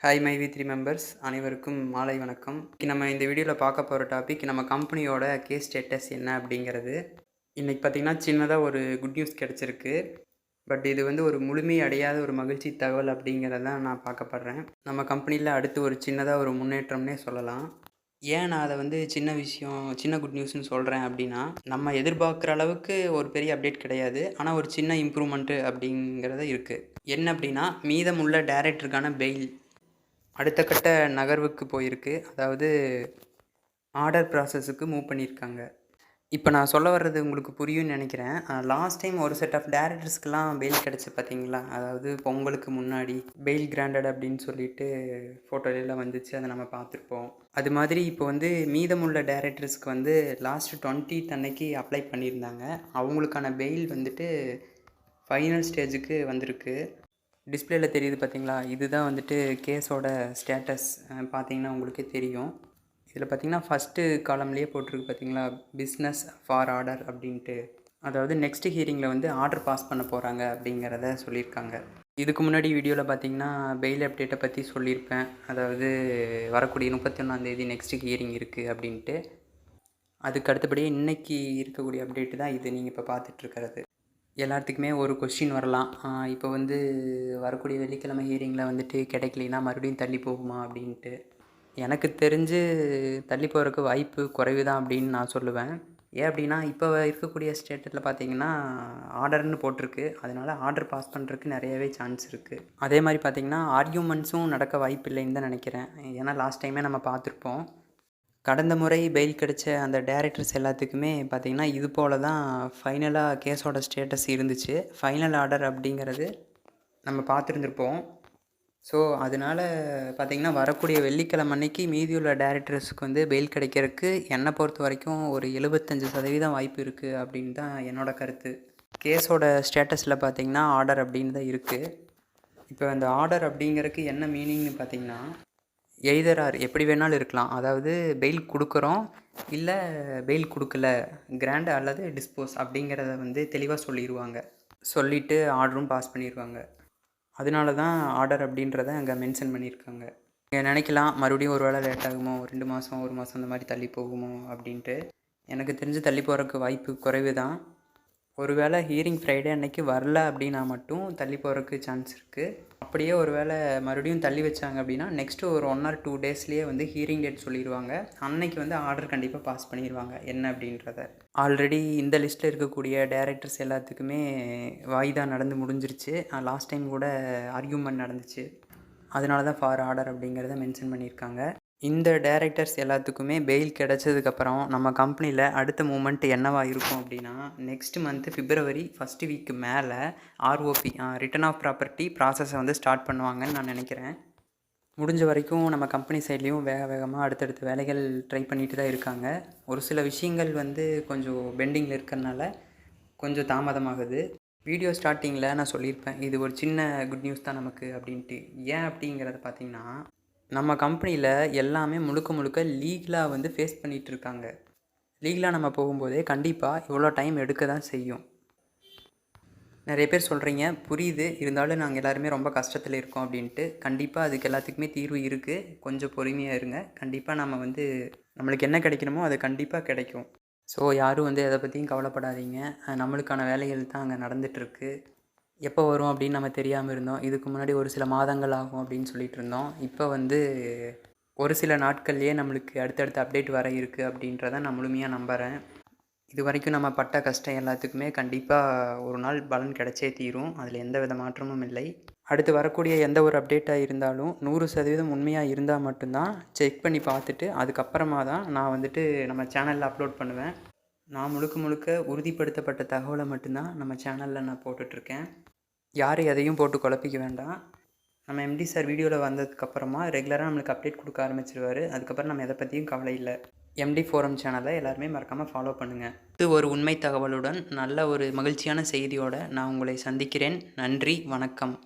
Hi my வி3 members அனைவருக்கும் மாலை வணக்கம். நம்ம இந்த வீடியோவில் பார்க்க போகிற டாபிக் நம்ம கம்பெனியோட கேஸ் ஸ்டேட்டஸ் என்ன அப்படிங்கிறது. இன்றைக்கி பார்த்திங்கன்னா சின்னதாக ஒரு குட் நியூஸ் கிடச்சிருக்கு. பட் இது ஒரு முழுமை அடையாத ஒரு மகிழ்ச்சி தகவல் அப்படிங்கிறதான் நான் பார்க்கப்படுறேன். நம்ம கம்பெனியில் அடுத்து ஒரு சின்னதாக ஒரு முன்னேற்றம்னே சொல்லலாம். ஏன் நான் அதை சின்ன விஷயம் சின்ன குட் நியூஸ்னு சொல்கிறேன் அப்படின்னா, நம்ம எதிர்பார்க்குற அளவுக்கு ஒரு பெரிய அப்டேட் கிடையாது. ஆனால் ஒரு சின்ன இம்ப்ரூவ்மெண்ட்டு அப்படிங்கிறது இருக்குது. என்ன அப்படின்னா, மீதமுள்ள டைரக்டருக்கான பெயில் அடுத்த கட்ட நகர்வுக்கு போயிருக்கு. அதாவது ஆர்டர் ப்ராசஸுக்கு மூவ் பண்ணியிருக்காங்க. இப்போ நான் சொல்ல வர்றது உங்களுக்கு புரியும்னு நினைக்கிறேன். லாஸ்ட் டைம் ஒரு செட் ஆஃப் டைரக்டர்ஸ்க்கெலாம் பெயில் கிடச்சி பார்த்தீங்களா? அதாவது பொங்கலுக்கு முன்னாடி பெயில் கிராண்டட் அப்படின்னு சொல்லிட்டு ஃபோட்டோலாம் வந்துச்சு. அதை நம்ம பார்த்துருப்போம். அது மாதிரி இப்போ மீதமுள்ள டைரக்டர்ஸ்க்கு லாஸ்ட் 20th அன்னைக்கு அப்ளை பண்ணியிருந்தாங்க. அவங்களுக்கான பெயில் ஃபைனல் ஸ்டேஜுக்கு வந்திருக்கு. டிஸ்பிளேல தெரியுது பார்த்தீங்களா? இதுதான் கேஸோட ஸ்டேட்டஸ். பார்த்தீங்கன்னா உங்களுக்கே தெரியும். இதில் பார்த்தீங்கன்னா ஃபஸ்ட்டு காலம்லேயே போட்டிருக்கு பார்த்தீங்களா? பிஸ்னஸ் ஃபார் ஆர்டர் அப்படின்ட்டு. அதாவது நெக்ஸ்ட் ஹியரிங்கில் ஆர்டர் பாஸ் பண்ண போகிறாங்க அப்படிங்கிறத சொல்லியிருக்காங்க. இதுக்கு முன்னாடி வீடியோவில் பார்த்தீங்கன்னா பெயில் அப்டேட்டை பற்றி சொல்லியிருப்பேன். அதாவது வரக்கூடிய 31ஆம் தேதி நெக்ஸ்ட் ஹியரிங் இருக்குது அப்படின்ட்டு. அதுக்கு அடுத்தபடியே இன்றைக்கி இருக்கக்கூடிய அப்டேட்டு தான் இது நீங்கள் இப்போ பார்த்துட்ருக்கிறது. எல்லாத்துக்குமே ஒரு கொஸ்டின் வரலாம். இப்போ வரக்கூடிய வெள்ளிக்கிழமை ஹியரிங்கில் கிடைக்கலைன்னா மறுபடியும் தள்ளி போகுமா அப்படின்ட்டு. எனக்கு தெரிஞ்சு தள்ளி போகிறதுக்கு வாய்ப்பு குறைவு தான் அப்படின்னு நான் சொல்லுவேன். ஏன் அப்படின்னா, இப்போ இருக்கக்கூடிய ஸ்டேட்டஸில் பார்த்தீங்கன்னா ஆர்டர்னு போட்டிருக்கு. அதனால் ஆர்டர் பாஸ் பண்ணுறதுக்கு நிறையவே சான்ஸ் இருக்குது. அதே மாதிரி பார்த்தீங்கன்னா ஆர்கியூமெண்ட்ஸும் நடக்க வாய்ப்பு இல்லைன்னு தான் நினைக்கிறேன். ஏன்னா லாஸ்ட் டைமே நம்ம பார்த்துருப்போம். கடந்த முறை பெயில் கிடைச்ச அந்த டைரக்டர்ஸ் எல்லாத்துக்குமே பார்த்திங்கன்னா இது போல் தான் ஃபைனலாக கேஸோட ஸ்டேட்டஸ் இருந்துச்சு. ஃபைனல் ஆர்டர் அப்படிங்கிறது நம்ம பார்த்துருந்துருப்போம். ஸோ அதனால் பார்த்திங்கன்னா வரக்கூடிய வெள்ளிக்கிழமை அன்னைக்கு மீதியுள்ள டைரக்டர்ஸுக்கு பெயில் கிடைக்கிறதுக்கு என்னை பொறுத்த வரைக்கும் ஒரு 75% வாய்ப்பு இருக்குது அப்படின்னு தான் என்னோடய கருத்து. கேஸோட ஸ்டேட்டஸில் பார்த்திங்கன்னா ஆர்டர் அப்படின்னு தான் இருக்குது. இப்போ அந்த ஆர்டர் அப்படிங்கிறதுக்கு என்ன மீனிங்னு பார்த்திங்கன்னா, எய்தர் ஆர் எப்படி வேணாலும் இருக்கலாம். அதாவது பெயில் கொடுக்குறோம், இல்லை பெயில் கொடுக்கல, கிராண்ட் அல்லது டிஸ்போஸ் அப்படிங்கிறத தெளிவாக சொல்லிடுவாங்க. சொல்லிவிட்டு ஆர்டரும் பாஸ் பண்ணிடுவாங்க. அதனால தான் ஆர்டர் அப்படின்றத அங்கே மென்ஷன் பண்ணியிருக்காங்க. நீங்கள் நினைக்கலாம் மறுபடியும் ஒரு வேளை லேட் ஆகுமோ, 2 மாதம் 1 மாதம் அந்த மாதிரி தள்ளி போகுமோ அப்படின்ட்டு. எனக்கு தெரிஞ்சு தள்ளி போகிறதுக்கு வாய்ப்பு குறைவு தான். ஒரு வேளை ஹியரிங் ஃப்ரைடே அன்னைக்கு வரல அப்படின்னா மட்டும் தள்ளி போகிறதுக்கு சான்ஸ் இருக்குது. அப்படியே ஒரு வேளை மறுபடியும் தள்ளி வச்சாங்க அப்படின்னா நெக்ஸ்ட்டு ஒரு 1 or 2 டேஸ்லேயே ஹியரிங் டேட் சொல்லிடுவாங்க. அன்னைக்கு ஆர்டர் கண்டிப்பாக பாஸ் பண்ணிடுவாங்க என்ன அப்படின்றத. ஆல்ரெடி இந்த லிஸ்ட்டில் இருக்கக்கூடிய டைரக்டர்ஸ் எல்லாத்துக்குமே வாய்தா நடந்து முடிஞ்சிருச்சு. லாஸ்ட் டைம் கூட ஆர்கியூமெண்ட் நடந்துச்சு. அதனால தான் ஃபார் ஆர்டர் அப்படிங்கிறத மென்ஷன் பண்ணியிருக்காங்க. இந்த டைரக்டர்ஸ் எல்லாத்துக்குமே பெயில் கிடச்சதுக்கப்புறம் நம்ம கம்பெனியில் அடுத்த மூமெண்ட் என்னவா இருக்கும் அப்படின்னா, நெக்ஸ்ட் மந்த்து பிப்ரவரி ஃபஸ்ட் வீக்கு மேலே ஆர்ஓபி ரிட்டர்ன் ஆஃப் ப்ராப்பர்ட்டி ப்ராசஸை ஸ்டார்ட் பண்ணுவாங்கன்னு நான் நினைக்கிறேன். முடிஞ்ச வரைக்கும் நம்ம கம்பெனி சைட்லேயும் வேகமாக அடுத்தடுத்த வேலைகள் ட்ரை பண்ணிட்டு தான் இருக்காங்க. ஒரு சில விஷயங்கள் கொஞ்சம் பெண்டிங்கில் இருக்கிறனால கொஞ்சம் தாமதமாகுது. வீடியோ ஸ்டார்டிங்கில் நான் சொல்லியிருப்பேன், இது ஒரு சின்ன குட் நியூஸ் தான் நமக்கு அப்படின்ட்டு. ஏன் அப்படிங்கிறத பார்த்திங்கன்னா, நம்ம கம்பெனியில் எல்லாமே முழுக்க லீகலாக ஃபேஸ் பண்ணிகிட்ருக்காங்க. லீகலாக நம்ம போகும்போதே கண்டிப்பாக இவ்வளோ டைம் எடுக்க தான் செய்யும். நிறைய பேர் சொல்கிறீங்க, புரியுது, இருந்தாலும் நாங்கள் எல்லாருமே ரொம்ப கஷ்டத்தில் இருக்கோம் அப்படின்ட்டு. கண்டிப்பாக அதுக்கு எல்லாத்துக்குமே தீர்வு இருக்குது. கொஞ்சம் பொறுமையாக இருங்க. கண்டிப்பாக நம்ம நம்மளுக்கு என்ன கிடைக்கணுமோ அது கண்டிப்பாக கிடைக்கும். ஸோ யாரும் எதை பற்றியும் கவலைப்படாதீங்க. நம்மளுக்கான வேலைகள் தான் அங்கே நடந்துகிட்ருக்கு. எப்போ வரும் அப்படின்னு நம்ம தெரியாமல் இருந்தோம். இதுக்கு முன்னாடி ஒரு சில மாதங்கள் ஆகும் அப்படின்னு சொல்லிட்டு இருந்தோம். இப்போ ஒரு சில நாட்கள்லேயே நம்மளுக்கு அடுத்தடுத்த அப்டேட் வர இருக்குது அப்படின்றத நான் முழுமையாக நம்புகிறேன். இது வரைக்கும் நம்ம பட்ட கஷ்டம் எல்லாத்துக்குமே கண்டிப்பாக ஒரு நாள் பலன் கிடைச்சே தீரும். அதில் எந்த வித மாற்றமும் இல்லை. அடுத்து வரக்கூடிய எந்த ஒரு அப்டேட்டாக இருந்தாலும் 100% உண்மையாக இருந்தால் மட்டும்தான் செக் பண்ணி பார்த்துட்டு அதுக்கப்புறமா தான் நான் நம்ம சேனலில் அப்லோட் பண்ணுவேன். நான் முழுக்க உறுதிப்படுத்தப்பட்ட தகவலை மட்டும்தான் நம்ம சேனலில் நான் போட்டுட்ருக்கேன். யாரும் எதையும் போட்டு குழப்பிக்க வேண்டாம். நம்ம எம்டி சார் வீடியோவில் வந்ததுக்கப்புறமா ரெகுலராக நம்மளுக்கு அப்டேட் கொடுக்க ஆரம்பிச்சிருவார். அதுக்கப்புறம் நம்ம எதை பற்றியும் கவலை இல்லை. எம்டி ஃபோரம் சேனலை எல்லாருமே மறக்காமல் ஃபாலோ பண்ணுங்கள். இது ஒரு உண்மை தகவலுடன் நல்ல ஒரு மகிழ்ச்சியான செய்தியோடு நான் உங்களை சந்திக்கிறேன். நன்றி, வணக்கம்.